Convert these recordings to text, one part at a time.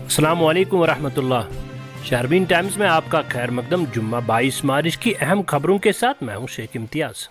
السلام علیکم ورحمۃ اللہ۔ شہربین ٹائمز میں آپ کا خیر مقدم۔ جمعہ 22 مارچ کی اہم خبروں کے ساتھ میں ہوں شیخ امتیاز۔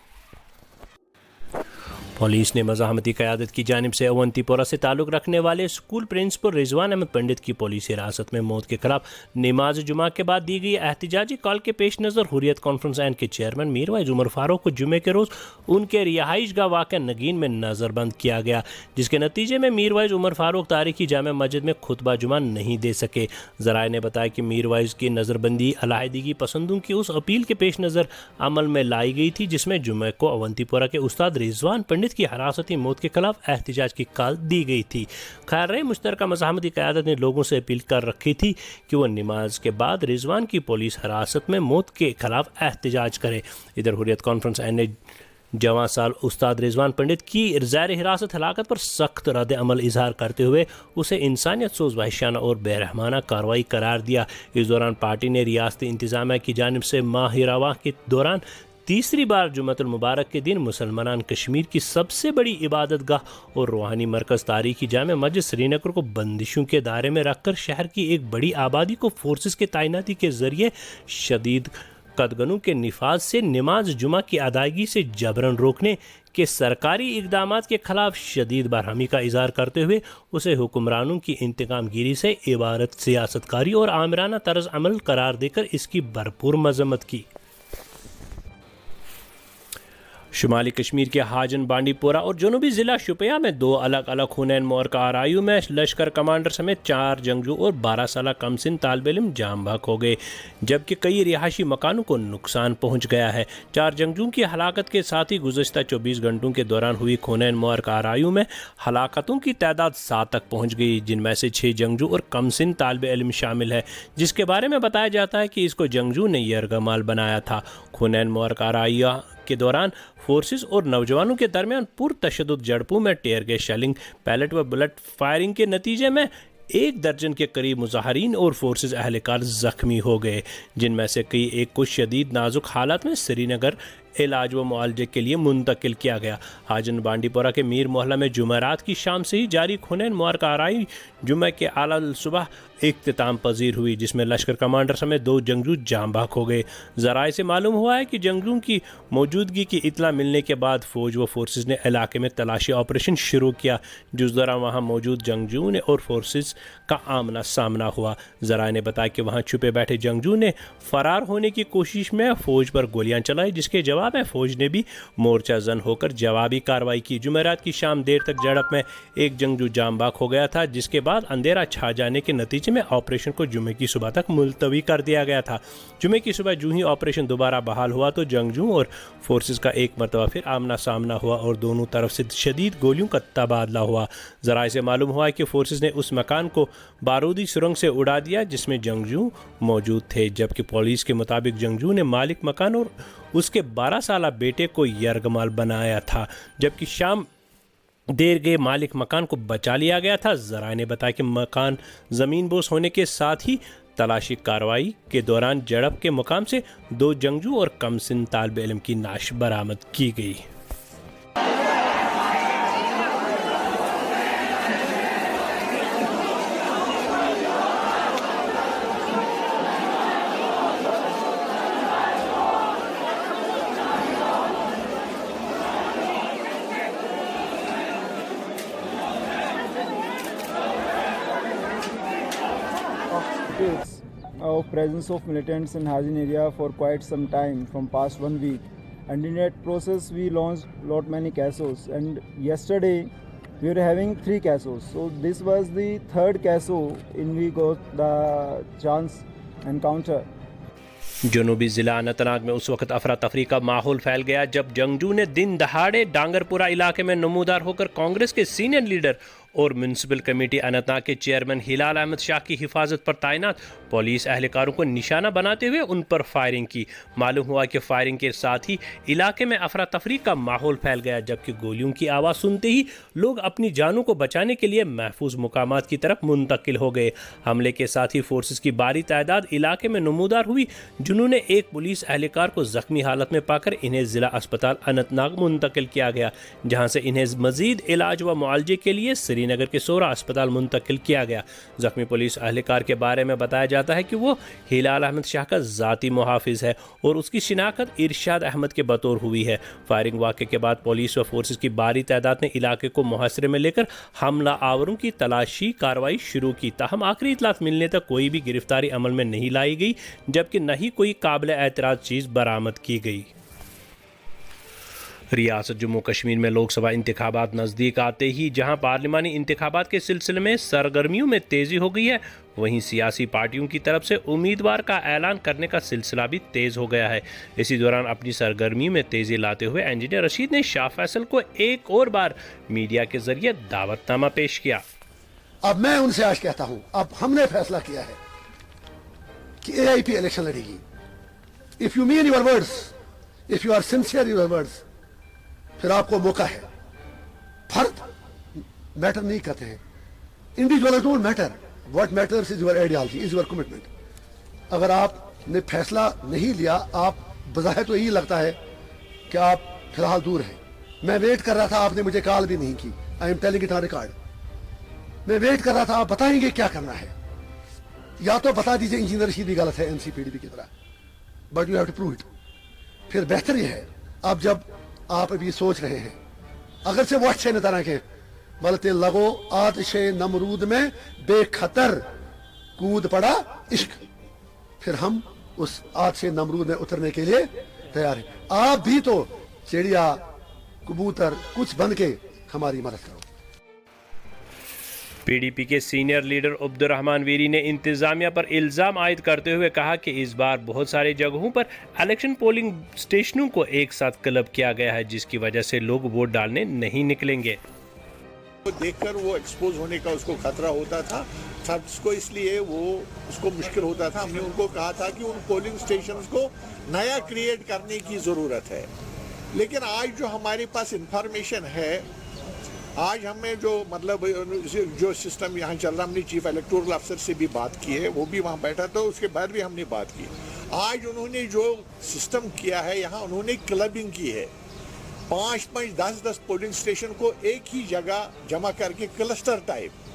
پولیس نے مزاحمتی قیادت کی جانب سے اونتی پورہ سے تعلق رکھنے والے اسکول پرنسپل رضوان احمد پنڈت کی پولیس حراست میں موت کے خلاف نماز جمعہ کے بعد دی گئی احتجاجی کال کے پیش نظر حریت کانفرنس اینڈ کے چیئرمین میر وائز عمر فاروق کو جمعے کے روز ان کے رہائش گاہ واقع نگین میں نظر بند کیا گیا، جس کے نتیجے میں میر وائز عمر فاروق تاریخی جامع مسجد میں خطبہ جمعہ نہیں دے سکے۔ ذرائع نے بتایا کہ میر وائز کی نظر بندی علیحدگی پسندوں کی اس اپیل کے پیش نظر عمل میں لائی گئی تھی جس میں جمعے کو اونتی پورہ کے استاد رضوان پنڈت کی حراستی موت کے خلاف احتجاج کی کال دی گئی تھی۔ خیر رہے مشترکہ مزاحمتی قیادت نے لوگوں سے اپیل کر رکھی تھی کہ وہ نماز کے بعد رضوان کی پولیس حراست میں موت کے خلاف احتجاج کرے۔ ادھر حریت کانفرنس نے جواں سال استاد رضوان پنڈت کی زیر حراست ہلاکت پر سخت رد عمل اظہار کرتے ہوئے اسے انسانیت سوز وحشیانہ اور بے رحمانہ کارروائی قرار دیا۔ اس دوران پارٹی نے ریاستی انتظامیہ کی جانب سے ماہ رواں کے دوران تیسری بار جمعۃ المبارک کے دن مسلمان کشمیر کی سب سے بڑی عبادت گاہ اور روحانی مرکز تاریخی جامع مسجد سری نگر کو بندشوں کے دائرے میں رکھ کر شہر کی ایک بڑی آبادی کو فورسز کے تعیناتی کے ذریعے شدید قدغنوں کے نفاذ سے نماز جمعہ کی ادائیگی سے جبراً روکنے کے سرکاری اقدامات کے خلاف شدید برہمی کا اظہار کرتے ہوئے اسے حکمرانوں کی انتقام گیری سے عبارت سیاست کاری اور آمرانہ طرز عمل قرار دے کر اس کی بھرپور مذمت کی۔ شمالی کشمیر کے حاجن بانڈی پورہ اور جنوبی ضلع شوپیاں میں دو الگ الگ خونین معرکہ آرائیوں میں لشکر کمانڈر سمیت 4 جنگجو اور 12 سالہ کم سن طالب علم جاں بحق ہو گئے، جبکہ کئی رہائشی مکانوں کو نقصان پہنچ گیا ہے۔ 4 جنگجوؤں کی ہلاکت کے ساتھ ہی گزشتہ 24 گھنٹوں کے دوران ہوئی خونین معرکہ آرائیوں میں ہلاکتوں کی تعداد 7 تک پہنچ گئی، جن میں سے 6 جنگجو اور کم سن طالب علم شامل ہے، جس کے بارے میں بتایا جاتا ہے کہ اس کو جنگجو نے یرغمال بنایا تھا۔ خونین معرکہ آرائیوں کے دوران فورسز اور نوجوانوں کے درمیان پرتشدد جھڑپوں میں ٹیئر گیس شیلنگ، پیلٹ و بلٹ فائرنگ کے نتیجے میں 1 درجن کے قریب مظاہرین اور فورسز اہلکار زخمی ہو گئے، جن میں سے کئی ایک کو شدید نازک حالت میں سری نگر علاج و معالجے کے لیے منتقل کیا گیا۔ حاجن بانڈی پورہ کے میر محلہ میں جمعرات کی شام سے ہی جاری خونین معرکہ آرائی جمعہ کے اعلی صبح اختتام پذیر ہوئی، جس میں لشکر کمانڈر سمیت 2 جنگجو جاں بحق ہو گئے۔ ذرائع سے معلوم ہوا ہے کہ جنگجوؤں کی موجودگی کی اطلاع ملنے کے بعد فوج و فورسز نے علاقے میں تلاشی آپریشن شروع کیا، جس دوران وہاں موجود جنگجوؤں نے اور فورسز کا آمنا سامنا ہوا۔ ذرائع نے بتایا کہ وہاں چھپے بیٹھے جنگجو نے فرار ہونے کی کوشش میں فوج پر گولیاں چلائی، جس کے جواب میں فوج نے بھی مورچہ زن ہو کر جوابی کارروائی کی۔ جمعرات کی شام دیر تک جھڑپ میں 1 جنگجو جاں بحق ہو گیا تھا، جس کے بعد اندھیرا چھا جانے کے نتیجے میں آپریشن کو جمعے کی صبح تک ملتوی کر دیا گیا تھا۔ جمعے کی صبح جو ہی آپریشن دوبارہ بحال ہوا تو جنگجو اور فورسز کا ایک مرتبہ پھر آمنا سامنا ہوا اور دونوں طرف سے شدید گولیوں کا تبادلہ ہوا۔ ذرائع سے معلوم ہوا کہ فورسز نے اس مکان کو بارودی سرنگ سے اڑا دیا جس میں جنگجو موجود تھے، جبکہ پولیس کے مطابق جنگجو نے مالک مکان اور اس کے 12 سالہ بیٹے کو یرغمال بنایا تھا، جبکہ شام دیر گئے مالک مکان کو بچا لیا گیا تھا۔ ذرائع نے بتایا کہ مکان زمین بوس ہونے کے ساتھ ہی تلاشی کارروائی کے دوران جھڑپ کے مقام سے 2 جنگجو اور کم سن طالب علم کی نعش برآمد کی گئی۔ Of presence of militants in Hajin area for quite some time from past 1 week, and in that process we launched lot many CASOs, and yesterday we were having 3 CASOs, so this was the 3rd CASO in we got the chance encounter. جنوبی ضلع اننت ناگ میں اس وقت افراتفری کا ماحول پھیل گیا جب جنگجو نے دن دہاڑے ڈانگرپورہ علاقے میں نمودار ہو کر کانگریس کے سینئر لیڈر اور میونسپل کمیٹی اننت ناگ کے چیئرمین ہلال احمد شاہ کی حفاظت پر تعینات پولیس اہلکاروں کو نشانہ بناتے ہوئے ان پر فائرنگ کی۔ معلوم ہوا کہ فائرنگ کے ساتھ ہی علاقے میں افراتفری کا ماحول پھیل گیا، جبکہ گولیوں کی آواز سنتے ہی لوگ اپنی جانوں کو بچانے کے لیے محفوظ مقامات کی طرف منتقل ہو گئے۔ حملے کے ساتھ ہی فورسز کی بھاری تعداد علاقے میں نمودار ہوئی، جنہوں نے ایک پولیس اہلکار کو زخمی حالت میں پا کر انہیں ضلع اسپتال اننت ناگ منتقل کیا گیا، جہاں سے انہیں مزید علاج و معالجے کے لیے سری سری نگر کے سورا اسپتال منتقل کیا گیا۔ زخمی پولیس اہلکار کے بارے میں بتایا جاتا ہے کہ وہ ہلال احمد شاہ کا ذاتی محافظ ہے اور اس کی شناخت ارشاد احمد کے بطور ہوئی ہے۔ فائرنگ واقعے کے بعد پولیس و فورسز کی بھاری تعداد نے علاقے کو محاصرے میں لے کر حملہ آوروں کی تلاشی کارروائی شروع کی، تاہم آخری اطلاعات ملنے تک کوئی بھی گرفتاری عمل میں نہیں لائی گئی، جبکہ نہ ہی کوئی قابل اعتراض چیز برآمد کی گئی۔ ریاست جموں کشمیر میں لوک سبھا انتخابات نزدیک آتے ہی جہاں پارلیمانی انتخابات کے سلسلے میں سرگرمیوں میں تیزی ہو گئی ہے، وہیں سیاسی پارٹیوں کی طرف سے امیدوار کا اعلان کرنے کا سلسلہ بھی تیز ہو گیا ہے۔ اسی دوران اپنی سرگرمی میں تیزی لاتے ہوئے انجینئر رشید نے شاہ فیصل کو ایک اور بار میڈیا کے ذریعے دعوت نامہ پیش کیا۔ اب میں ان سے آج کہتا ہوں، اب ہم نے فیصلہ کیا ہے کہ اے آئی پی الیکشن لڑے گی۔ If you mean your words, if you are sincere your words, پھر آپ کو موقع ہے۔ فرد میٹر نہیں کرتے ہیں، individual don't matter, what matters is your ideology, is your commitment. اگر آپ نے فیصلہ نہیں لیا، آپ بظاہر تو یہی لگتا ہے کہ آپ فی الحال دور ہیں۔ میں ویٹ کر رہا تھا، آپ نے مجھے کال بھی نہیں کی، I am telling it on record. میں ویٹ کر رہا تھا، آپ بتائیں گے کیا کرنا ہے، یا تو بتا دیجئے انجینئر رشید بھی غلط ہے N C P D P کی طرح، but you have to prove it. پھر بہتر یہ ہے، اب جب آپ ابھی سوچ رہے ہیں، اگر سے وہ اچھے نہ طرح کے بلتے لگو آتش نمرود میں بے خطر کود پڑا عشق، پھر ہم اس آتش نمرود میں اترنے کے لیے تیار ہیں۔ آپ بھی تو چڑیا کبوتر کچھ بن کے ہماری مدد کرو۔ پی ڈی پی کے سینئر لیڈر عبد الرحمان ویری نے انتظامیہ پر الزام عائد کرتے ہوئے کہا کہ اس بار بہت ساری جگہوں پر الیکشن پولنگ سٹیشنوں کو ایک ساتھ کلب کیا گیا ہے، جس کی وجہ سے لوگ ووٹ ڈالنے نہیں نکلیں گے۔ دیکھ کر وہ ایکسپوز ہونے کا اس کو خطرہ ہوتا تھا، سب کو، اس لیے وہ اس کو مشکل ہوتا تھا۔ ہم نے ان کو کہا تھا کہ ان پولنگ سٹیشنز کو نیا کریٹ کرنے کی ضرورت ہے، لیکن آج جو ہمارے پاس انفارمیشن ہے، آج ہمیں جو مطلب جو سسٹم یہاں چل رہا، ہم نے چیف الیکٹورل افسر سے بھی بات کی ہے، وہ بھی وہاں بیٹھا تھا، اس کے بعد بھی ہم نے بات کی۔ آج انہوں نے جو سسٹم کیا ہے، یہاں انہوں نے کلبنگ کی ہے، 5-5 10-10 پولنگ سٹیشن کو ایک ہی جگہ جمع کر کے کلسٹر ٹائپ،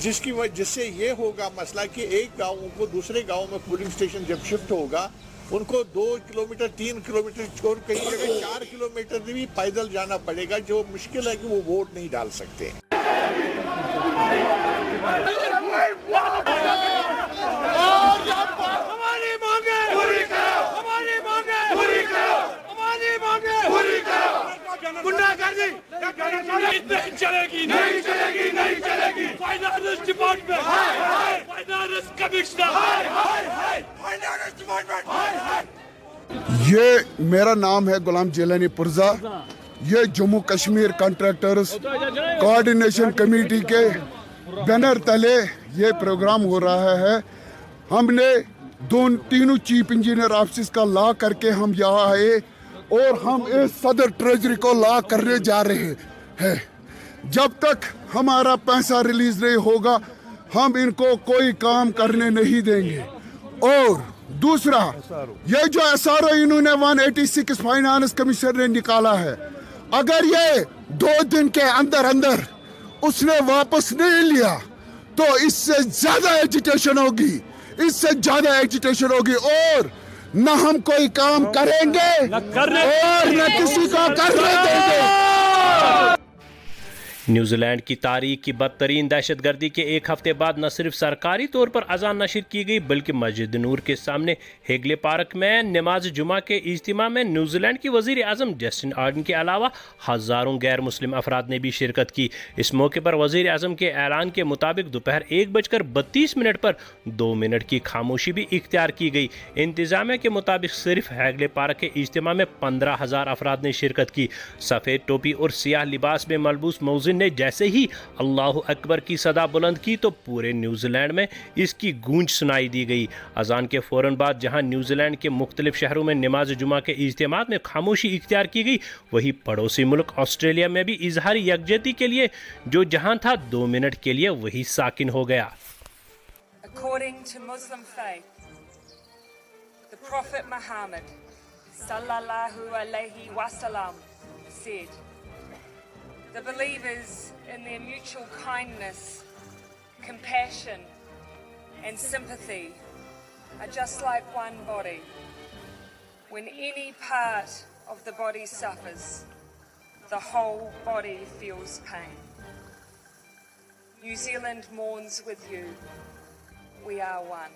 جس سے یہ ہوگا مسئلہ کہ ایک گاؤں کو دوسرے گاؤں میں پولنگ سٹیشن جب شفٹ ہوگا، ان کو 2 کلومیٹر 3 کلومیٹر اور کئی جگہ 4 کلومیٹر بھی پیدل جانا پڑے گا، جو مشکل ہے کہ وہ ووٹ نہیں ڈال سکتے۔ یہ میرا نام ہے غلام جیلانی پرزا، یہ Jammu Kashmir contractors coordination committee کے بینر تلے یہ پروگرام ہو رہا ہے۔ ہم نے تینوں چیف انجینئر آفسز کا لا کر کے ہم یہاں آئے اور ہم اس صدر ٹریجری کو لا کرنے جا رہے ہیں۔ جب تک ہمارا پیسہ ریلیز نہیں ہوگا ہم ان کو کوئی کام کرنے نہیں دیں گے۔ اور دوسرا، یہ جو ایس آر او انہوں نے 186 فائنانس کمیشن نے نکالا ہے، اگر یہ 2 دن کے اندر اندر اس نے واپس نہیں لیا تو اس سے زیادہ ایجیٹیشن ہوگی، اس سے زیادہ ایجیٹیشن ہوگی، اور نہ ہم کوئی کام کریں گے اور نہ کسی کو کرنے دیں گے۔ نیوزی لینڈ کی تاریخ کی بدترین دہشت گردی کے ایک ہفتے بعد نہ صرف سرکاری طور پر اذان نشر کی گئی بلکہ مسجد نور کے سامنے ہیگلے پارک میں نماز جمعہ کے اجتماع میں نیوزی لینڈ کی وزیر اعظم جسٹن آرڈن کے علاوہ ہزاروں غیر مسلم افراد نے بھی شرکت کی۔ اس موقع پر وزیر اعظم کے اعلان کے مطابق دوپہر 1:32 پر 2 منٹ کی خاموشی بھی اختیار کی گئی۔ انتظامیہ کے مطابق صرف ہیگلے پارک کے اجتماع میں 15,000 افراد نے شرکت کی۔ سفید ٹوپی اور سیاہ لباس میں ملبوس مؤذن نے جیسے ہی اللہ اکبر کی صدا بلند کی تو پورے نیوزی لینڈ میں اس کی گونج سنائی دی گئی۔ اذان کے فوراً بعد جہاں نیوزی لینڈ کے مختلف شہروں میں نماز جمعہ کے اجتماعات میں خاموشی اختیار کی گئی، وہی پڑوسی ملک آسٹریلیا میں بھی اظہار یکجہتی کے لیے جو جہاں تھا 2 منٹ کے لیے وہی ساکن ہو گیا۔ According to Muslim faith, the Prophet Muhammad sallallahu alaihi wasallam said, The believers in their mutual kindness, compassion, and sympathy are just like one body. When any part of the body suffers, the whole body feels pain. New Zealand mourns with you. We are one.